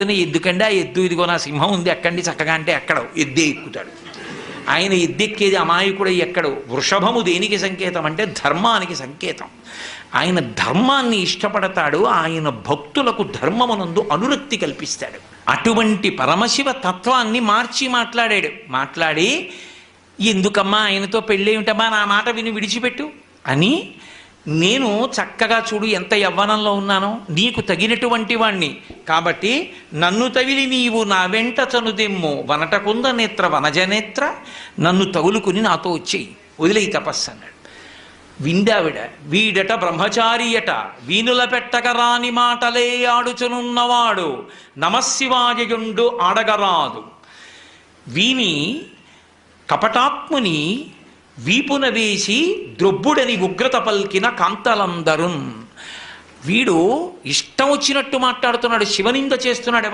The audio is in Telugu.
ఎద్దుకండి ఆ ఎద్దు ఇదిగో నా సింహం ఉంది ఎక్కండి చక్కగా అంటే ఎక్కడో ఎద్దే ఎక్కుతాడు. ఆయన ఎద్దెక్కేది అమాయకుడు ఎక్కడు. వృషభము దేనికి సంకేతం అంటే ధర్మానికి సంకేతం. ఆయన ధర్మాన్ని ఇష్టపడతాడు. ఆయన భక్తులకు ధర్మమునందు అనురక్తి కల్పిస్తాడు. అటువంటి పరమశివ తత్వాన్ని మార్చి మాట్లాడి ఎందుకమ్మా ఆయనతో పెళ్ళేమిటమ్మా నా మాట విని విడిచిపెట్టు అని, నేను చక్కగా చూడు ఎంత యవ్వనంలో ఉన్నానో, నీకు తగినటువంటి వాణ్ణి కాబట్టి నన్ను తగిలి నీవు నా వెంట చనుదెమ్ము వనటకుంద నేత్ర వనజనేత్ర, నన్ను తగులుకుని నాతో వచ్చేయి, వదిలేయి తపస్సు అన్నాడు. విందావిడ వీడట బ్రహ్మచారియట వీనుల పెట్టక రాని మాటలే ఆడుచునున్నవాడు నమశివాయయుండు ఆడగరాదు. వీని కపటాత్ముని వీపున వేసి ద్రొబ్బుడని ఉగ్రత పల్కిన కాంతలందరున్. వీడు ఇష్టం వచ్చినట్టు మాట్లాడుతున్నాడు, శివనింద చేస్తున్నాడు.